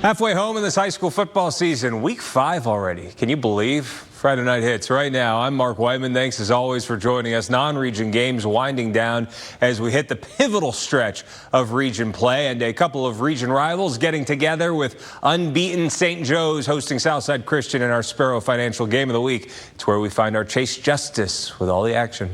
Halfway home in this high school football season, week 5 already. Can you believe? Friday Night Hits right now. I'm Mark Whiteman. Thanks as always for joining us. Non-region games winding down as we hit the pivotal stretch of region play, and a couple of region rivals getting together, with unbeaten St. Joe's hosting Southside Christian in our Sparrow Financial Game of the Week. It's where we find our Chase Justice with all the action.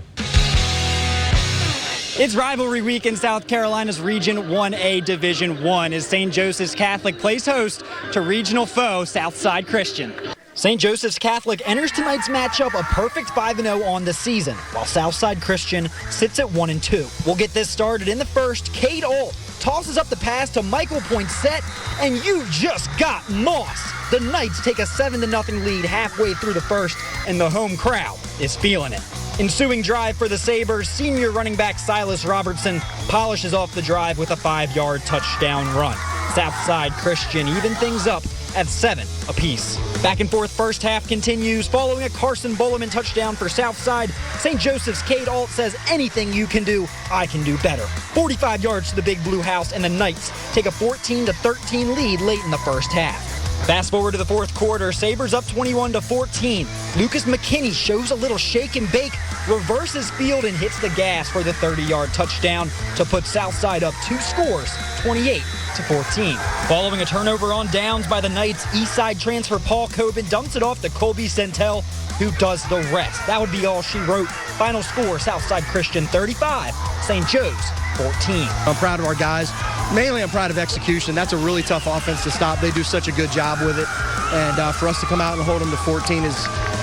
It's rivalry week in South Carolina's Region 1A Division 1 as St. Joseph's Catholic plays host to regional foe Southside Christian. St. Joseph's Catholic enters tonight's matchup a perfect 5-0 on the season, while Southside Christian sits at 1-2. We'll get this started in the first. Cade Alt tosses up the pass to Michael Poinsett, and you just got Moss. The Knights take a 7-0 lead halfway through the first, and the home crowd is feeling it. Ensuing drive for the Sabres, senior running back Silas Robertson polishes off the drive with a 5-yard touchdown run. Southside Christian even things up at 7 apiece. Back and forth first half continues. Following a Carson Boleman touchdown for Southside, St. Joseph's Cade Alt says, anything you can do, I can do better. 45 yards to the Big Blue House, and the Knights take a 14-13 lead late in the first half. Fast forward to the fourth quarter, Sabres up 21-14. Lucas McKinney shows a little shake and bake, reverses field and hits the gas for the 30-yard touchdown to put Southside up 2 scores, 28-14. Following a turnover on downs by the Knights, Eastside transfer Paul Coben dumps it off to Colby Centel, who does the rest. That would be all she wrote. Final score, Southside Christian 35, St. Joe's 14. I'm proud of our guys. Mainly I'm proud of execution. That's a really tough offense to stop. They do such a good job with it. And for us to come out and hold them to 14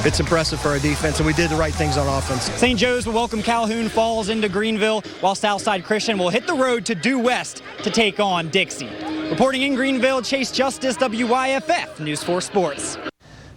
it's impressive for our defense, and we did the right things on offense. St. Joe's will welcome Calhoun Falls into Greenville, while Southside Christian will hit the road to Due West to take on Dixie. Reporting in Greenville, Chase Justice, WYFF News 4 Sports.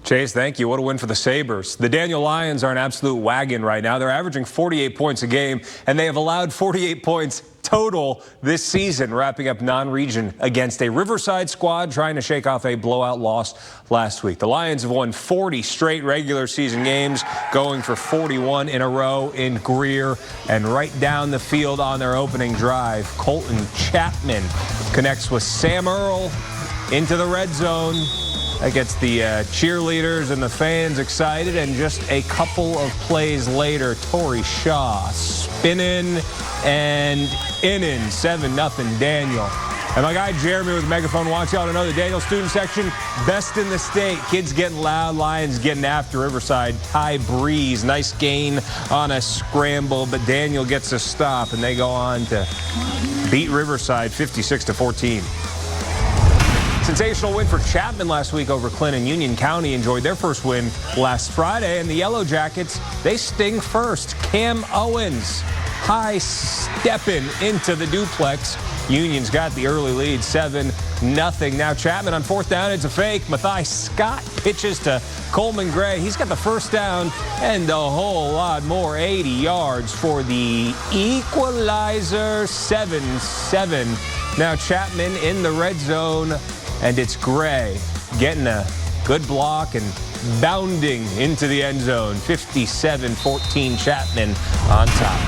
Chase, thank you. What a win for the Sabres. The Daniel Lions are an absolute wagon right now. They're averaging 48 points a game, and they have allowed 48 points total this season, wrapping up non-region against a Riverside squad trying to shake off a blowout loss last week. The Lions have won 40 straight regular season games, going for 41 in a row in Greer. And right down the field on their opening drive, Colton Chapman connects with Sam Earl into the red zone. That gets the cheerleaders and the fans excited, and just a couple of plays later, Torrey Shaw spinning and inning, 7-0 Daniel. And my guy Jeremy with the megaphone wants y'all to know the Daniel student section, best in the state. Kids getting loud, Lions getting after Riverside. High breeze, nice gain on a scramble, but Daniel gets a stop, and they go on to beat Riverside 56-14. Sensational win for Chapman last week over Clinton. Union County enjoyed their first win last Friday, and the Yellow Jackets, they sting first. Cam Owens high stepping into the duplex. Union's got the early lead, 7-0. Now Chapman on fourth down, it's a fake. Matthias Scott pitches to Coleman Gray. He's got the first down and a whole lot more, 80 yards for the equalizer, 7-7. Now Chapman in the red zone, and it's Gray getting a good block and bounding into the end zone. 57-14 Chapman on top.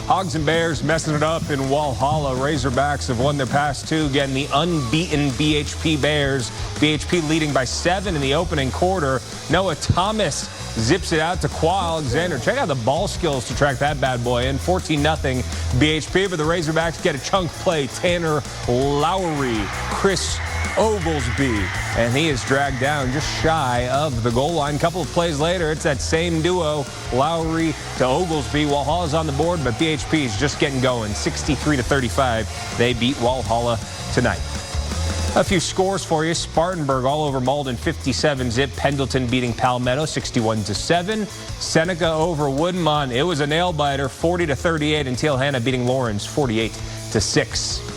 Hogs and Bears messing it up in Walhalla. Razorbacks have won their past 2, getting the unbeaten BHP Bears. BHP leading by 7 in the opening quarter. Noah Thomas zips it out to Qua Alexander. Check out the ball skills to track that bad boy in. 14-0 BHP, but the Razorbacks get a chunk play. Tanner Lowry, Chris Oglesby, and he is dragged down just shy of the goal line. A couple of plays later, it's that same duo, Lowry to Oglesby. Walhalla's on the board, but BHP is just getting going. 63-35, they beat Walhalla tonight. A few scores for you. Spartanburg all over Malden, 57-zip. Pendleton beating Palmetto, 61-7. Seneca over Woodmont. It was a nail-biter, 40-38. And Teal-Hanna beating Lawrence, 48-6.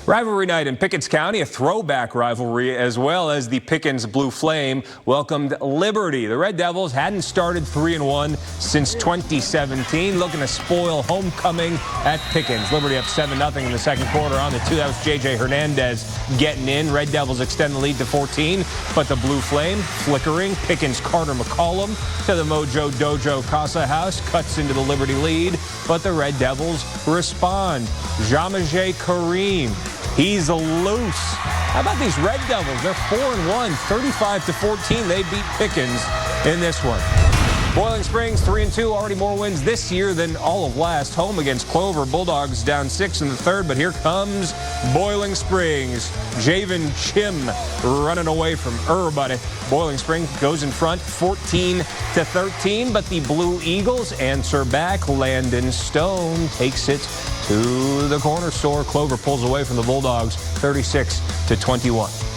Rivalry night in Pickens County, a throwback rivalry, as well as the Pickens Blue Flame welcomed Liberty. The Red Devils hadn't started 3-1 since 2017, looking to spoil homecoming at Pickens. Liberty up 7-0 in the second quarter on the 2. That was J.J. Hernandez getting in. Red Devils extend the lead to 14, but the Blue Flame flickering. Pickens Carter McCollum to the Mojo Dojo Casa House, cuts into the Liberty lead, but the Red Devils respond. Jamajay Kareem, he's loose. How about these Red Devils? They're 4-1, 35-14. They beat Pickens in this one. Boiling Springs 3-2, already more wins this year than all of last. Home against Clover. Bulldogs down 6 in the third, but here comes Boiling Springs. Javen Chim running away from everybody. Boiling Springs goes in front 14-13, but the Blue Eagles answer back. Landon Stone takes it to the corner store. Clover pulls away from the Bulldogs 36-21.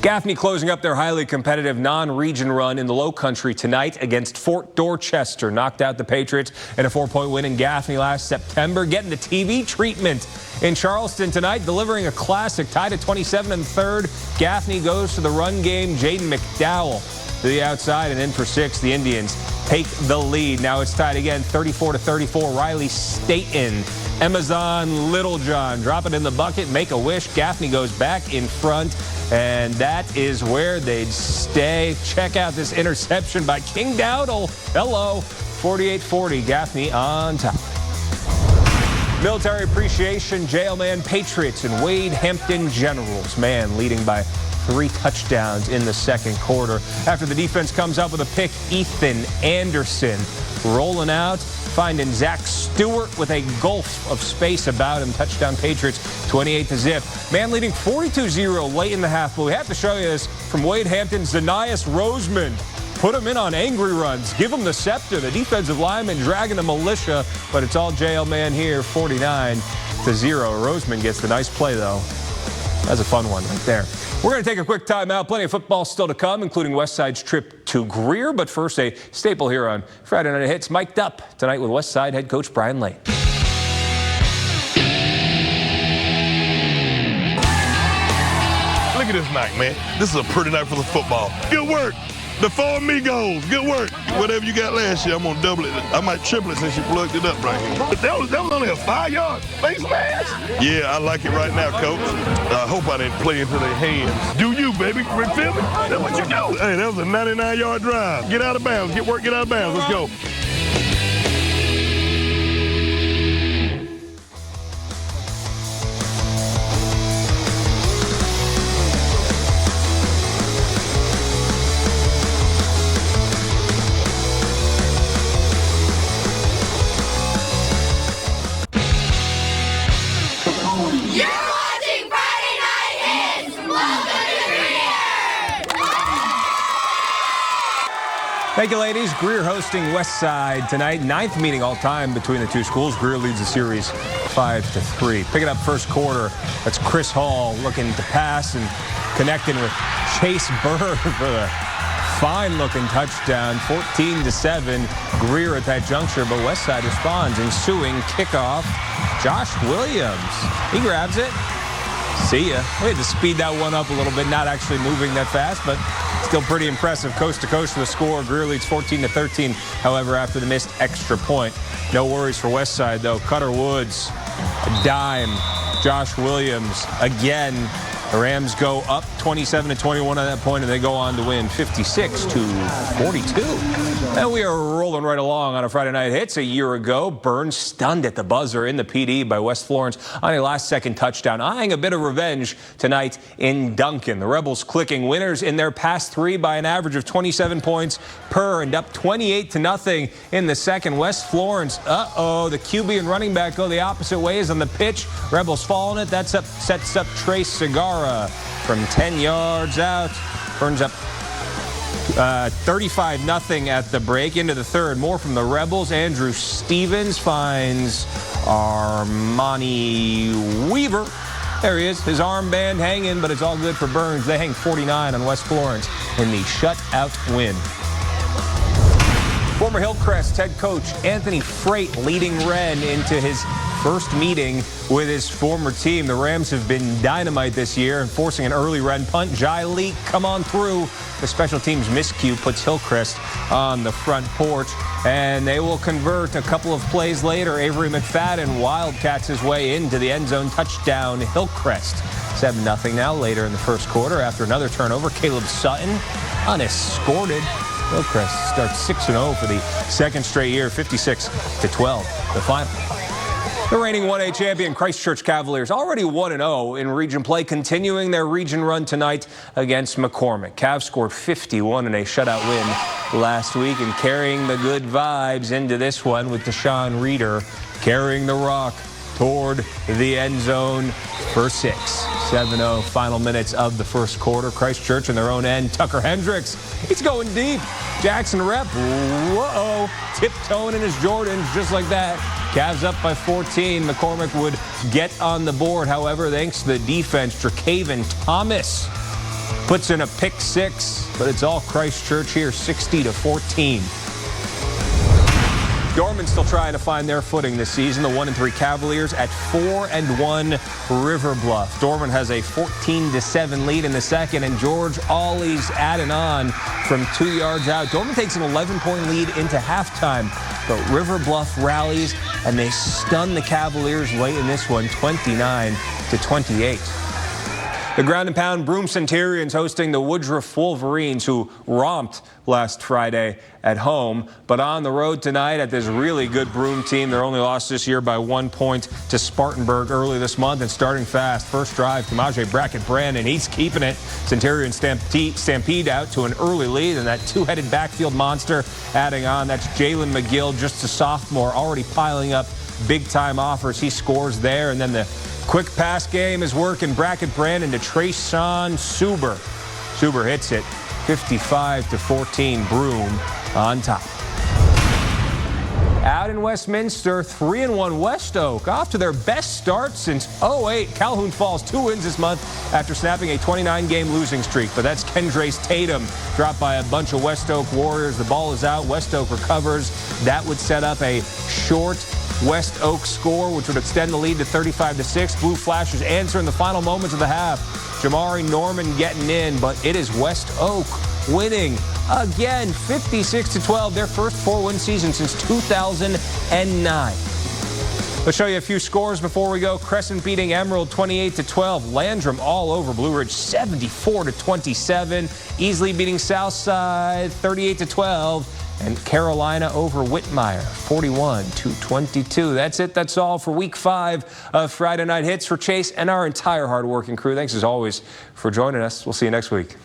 Gaffney closing up their highly competitive non-region run in the Low Country tonight against Fort Dorchester. Knocked out the Patriots in a 4-point win in Gaffney last September. Getting the TV treatment in Charleston tonight, delivering a classic. Tied at 27 in the third. Gaffney goes to the run game. Jaden McDowell to the outside, and in for 6. The Indians take the lead. Now it's tied again, 34-34. Riley Staten, Amazon Littlejohn drop it in the bucket, make a wish. Gaffney goes back in front, and that is where they'd stay. Check out this interception by King Dowdle. Hello, 48-40, Gaffney on top. Military Appreciation, Jailman Patriots and Wade Hampton Generals. Man leading by 3 touchdowns in the second quarter. After the defense comes up with a pick, Ethan Anderson rolling out, finding Zach Stewart with a gulf of space about him. Touchdown Patriots, 28-0. Man leading 42-0 late in the half. But we have to show you this from Wade Hampton's Zanias Rosemond. Put him in on angry runs. Give him the scepter. The defensive lineman dragging the militia, but it's all Jailman here, 49-0. Rosemond gets the nice play, though. That's a fun one right there. We're going to take a quick timeout. Plenty of football still to come, including Westside's trip to Greer. But first, a staple here on Friday Night Hits, mic'd up tonight with Westside head coach Brian Lane. Look at this night, man. This is a pretty night for the football. Good work. The four amigos. Good work. Whatever you got last year, I'm going to double it. I might triple it since you plugged it up right here. But that was only a 5-yard face mask. Yeah, I like it right now, Coach. I hope I didn't play into their hands. Do you, baby? Feel me? That's what you do. Hey, that was a 99-yard drive. Get out of bounds. Get out of bounds. Let's go. Thank you, ladies. Greer hosting Westside tonight. 9th meeting all time between the two schools. Greer leads the series 5-3. Picking up first quarter, that's Chris Hall looking to pass and connecting with Chase Bird for the fine-looking touchdown. 14-7. Greer at that juncture, but Westside responds. Ensuing kickoff, Josh Williams. He grabs it. See ya. We had to speed that one up a little bit, not actually moving that fast, but still pretty impressive. Coast to coast for the score. Greer leads 14-13. However, after the missed extra point, no worries for Westside, though. Cutter Woods, a dime. Josh Williams again. The Rams go up 27-21 at that point, and they go on to win 56-42. And we are rolling right along on a Friday Night Hits. A year ago, Burns stunned at the buzzer in the PD by West Florence on a last-second touchdown, eyeing a bit of revenge tonight in Duncan. The Rebels clicking winners in their past 3 by an average of 27 points per, and up 28-0 in the second. West Florence, the QB and running back go the opposite ways on the pitch. Rebels falling it. That sets up Trace Segarra from 10 yards out. Burns up 35-0 at the break. Into the third, more from the Rebels. Andrew Stevens finds Armani Weaver. There he is, his armband hanging, but it's all good for Burns. They hang 49 on West Florence in the shutout win. Former Hillcrest head coach Anthony Freight leading Wren into his first meeting with his former team. The Rams have been dynamite this year and forcing an early Wren punt. Jai Leak, come on through. The special teams miscue puts Hillcrest on the front porch, and they will convert a couple of plays later. Avery McFadden wildcats his way into the end zone. Touchdown Hillcrest. 7-0 now later in the first quarter after another turnover. Caleb Sutton unescorted. Hillcrest starts 6-0 for the second straight year, 56-12, the final. The reigning 1A champion Christchurch Cavaliers already 1-0 in region play, continuing their region run tonight against McCormick. Cavs scored 51 in a shutout win last week and carrying the good vibes into this one with Deshaun Reeder carrying the rock toward the end zone for 6. 7-0 final minutes of the first quarter. Christchurch in their own end. Tucker Hendricks, he's going deep. Jackson Rep, whoa, tiptoeing in his Jordans just like that. Cavs up by 14. McCormick would get on the board, however, thanks to the defense. Jerkaven Thomas puts in a pick 6, but it's all Christchurch here, 60-14. Dorman's still trying to find their footing this season. The 1-3 Cavaliers at 4-1 River Bluff. Dorman has a 14-7 lead in the second, and George Ollie's adding on from 2 yards out. Dorman takes an 11-point lead into halftime, but River Bluff rallies, and they stun the Cavaliers late in this one, 29-28. The ground and pound Broome Centurions hosting the Woodruff Wolverines, who romped last Friday at home. But on the road tonight at this really good Broome team. Their only loss this year by 1 point to Spartanburg early this month, and starting fast. First drive, Kamaje Brackett-Brandon, he's keeping it. Centurions stampede out to an early lead, and that two-headed backfield monster adding on. That's Jalen McGill, just a sophomore, already piling up big-time offers. He scores there, and then the quick pass game is working. Brackett-Brandon to Trayshawn Suber. Suber hits it, 55-14, Broome on top. Out in Westminster, 3-1 West Oak, off to their best start since 2008. Calhoun Falls 2 wins this month after snapping a 29-game losing streak. But that's Kendrace Tatum, dropped by a bunch of West Oak Warriors. The ball is out. West Oak recovers. That would set up a short West Oak score, which would extend the lead to 35-6. Blue Flashes answer in the final moments of the half. Jamari Norman getting in, but it is West Oak winning again, 56-12, their first 4-win season since 2009. Let's show you a few scores before we go. Crescent beating Emerald 28-12. Landrum all over Blue Ridge 74-27. Easley beating Southside 38-12. And Carolina over Whitmire, 41-22. That's it. That's all for Week 5 of Friday Night Hits. For Chase and our entire hardworking crew, thanks as always for joining us. We'll see you next week.